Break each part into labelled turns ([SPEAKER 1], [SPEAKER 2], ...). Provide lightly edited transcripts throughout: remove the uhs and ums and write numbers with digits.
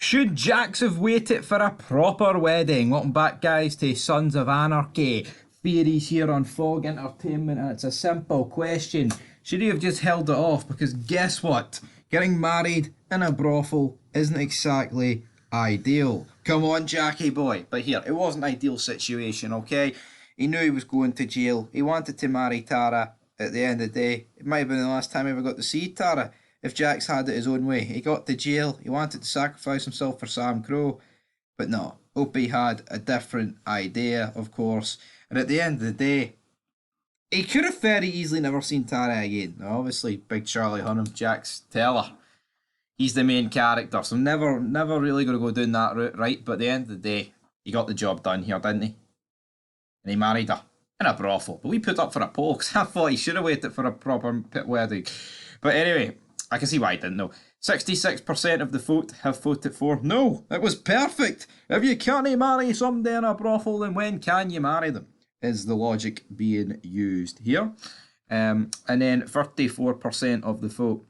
[SPEAKER 1] Should Jax have waited for a proper wedding? Welcome back, guys, to Sons of Anarchy. Theories here on Fog Entertainment, and it's a simple question. Should he have just held it off? Because guess what? Getting married in a brothel isn't exactly ideal. Come on, Jackie boy. But here, it wasn't an ideal situation, okay? He knew he was going to jail. He wanted to marry Tara. At the end of the day, it might have been the last time he ever got to see Tara. If Jax had it his own way, he got to jail. He wanted to sacrifice himself for Sam Crow, but no. Opie had a different idea, of course. And at the end of the day, he could have very easily never seen Tara again. Now, obviously, Big Charlie Hunnam, Jax Teller, he's the main character, so never really going to go down that route, right? But at the end of the day, he got the job done here, didn't he? And he married her in a brothel. But we put up for a poll because I thought he should have waited for a proper pit wedding. But anyway, I can see why I didn't know. 66% of the vote have voted for no. It was perfect. If you can't marry somebody in a brothel, then when can you marry them? Is the logic being used here. And then 34% of the vote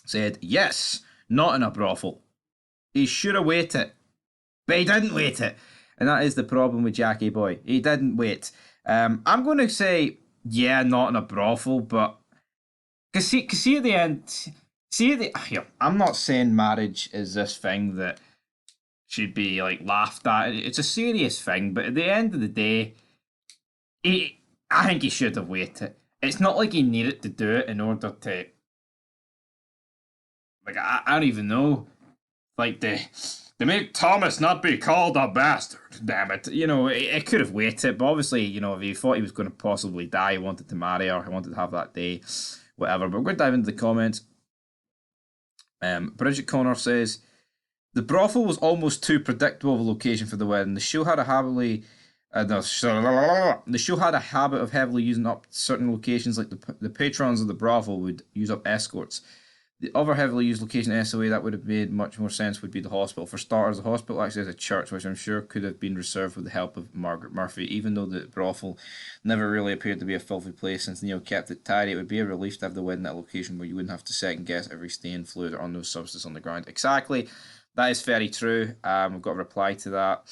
[SPEAKER 1] said yes, not in a brothel. He should have waited. But he didn't wait it. And that is the problem with Jackie Boy. He didn't wait. I'm going to say, yeah, not in a brothel, but... Because see at the end... Here, I'm not saying marriage is this thing that should be, like, laughed at. It's a serious thing, but at the end of the day, I think he should have waited. It's not like he needed to do it in order to... Like, I don't even know. Like, to make Thomas not be called a bastard, damn it. You know, it could have waited, but obviously, you know, if he thought he was going to possibly die, he wanted to marry her, he wanted to have that day, whatever. But we're going to dive into the comments. Bridget Connor says, the brothel was almost too predictable of a location for the wedding. The show had a habit of heavily using up certain locations, like the patrons of the brothel would use up escorts. The other heavily used location in SOA that would have made much more sense would be the hospital. For starters, the hospital actually has a church, which I'm sure could have been reserved with the help of Margaret Murphy. Even though the brothel never really appeared to be a filthy place since Neil kept it tidy, it would be a relief to have the wedding at a location where you wouldn't have to second guess every stain, fluid, or unknown substance on the ground. Exactly. That is very true. We've got a reply to that.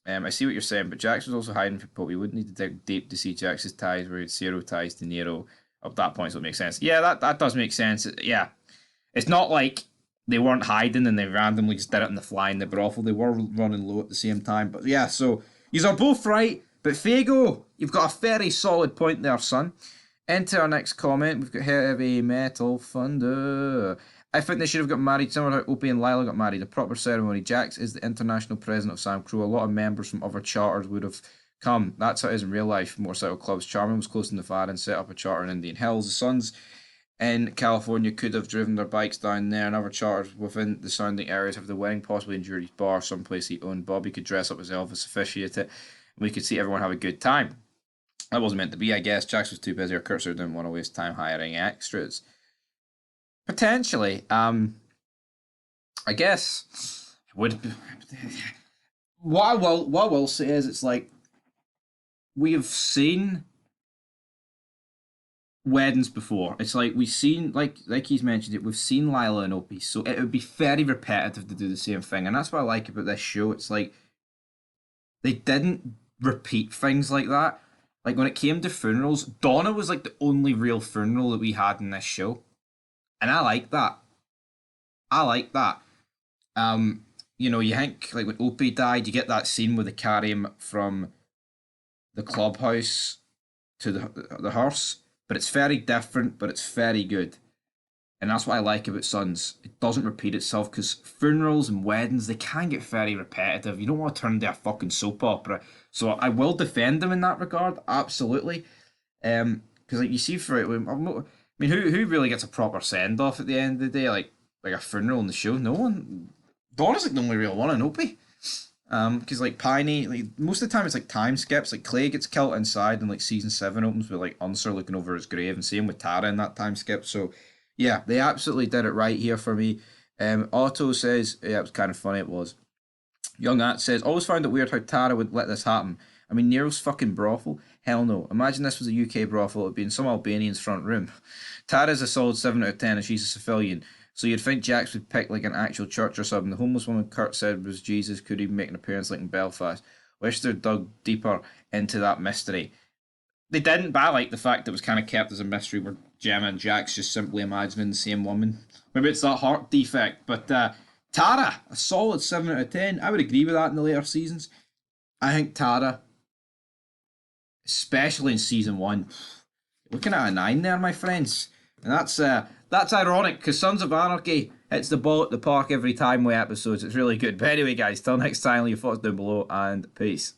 [SPEAKER 1] I see what you're saying, but Jax was also hiding from We wouldn't need to dig deep to see Jax's ties where he had zero ties to Nero. At that point, so it makes sense. Yeah, that does make sense. Yeah. It's not like they weren't hiding and they randomly just did it on the fly in the brothel. They were running low at the same time. But yeah, so you are both right. But Fago, you've got a very solid point there, son. Enter our next comment. We've got Heavy Metal Thunder. I think they should have got married similar to how Opie and Lila got married. A proper ceremony. Jax is the international president of Sam Crow. A lot of members from other charters would have come. That's how it is in real life. Motorcycle clubs. Charmin was close to Nevada and set up a charter in Indian Hills. The Sons in California could have driven their bikes down there, and other charters within the surrounding areas have the wedding, possibly in Jury's Bar, someplace he owned. Bobby could dress up as Elvis, officiate it, and we could see everyone have a good time. That wasn't meant to be, I guess. Jax was too busy, or Kurtzer didn't want to waste time hiring extras. Potentially. I guess would what I will say is it's like we have seen weddings before. It's like we've seen, like he's mentioned it, we've seen Lila and Opie, so it would be very repetitive to do the same thing, and that's what I like about this show. It's like they didn't repeat things like that. Like when it came to funerals, Donna was like the only real funeral that we had in this show, and I like that. You know, you think like when Opie died, you get that scene where they carry him from the clubhouse to the hearse. But it's very different, but it's very good. And that's what I like about Sons. It doesn't repeat itself, because funerals and weddings, they can get very repetitive. You don't want to turn into a fucking soap opera. So I will defend them in that regard, absolutely. Because like you see for it, I mean, who really gets a proper send-off at the end of the day? Like a funeral in the show? No one. Donna's like the only real one in Opie. Because like Piney, like most of the time it's like time skips. Like Clay gets killed inside, and like season 7 opens with like Unser looking over his grave, and same with Tara in that time skip. So yeah, they absolutely did it right here for me. Otto says, yeah, it was kind of funny. It was. Young At says, always found it weird how Tara would let this happen. I mean, Nero's fucking brothel. Hell no. Imagine this was a UK brothel. It'd be in some Albanian's front room. Tara's a solid 7 out of 10, and she's a civilian. So you'd think Jax would pick like an actual church or something. The homeless woman Kurt said was Jesus could even make an appearance like in Belfast. Wish they'd dug deeper into that mystery. They didn't, but I like the fact that it was kind of kept as a mystery where Gemma and Jax just simply imagining the same woman. Maybe it's that heart defect, but Tara, a solid 7 out of 10. I would agree with that in the later seasons. I think Tara, especially in season 1, looking at a 9 there, my friends. And that's ironic because Sons of Anarchy hits the ball at the park every time with episodes. It's really good. But anyway, guys, till next time, leave your thoughts down below and peace.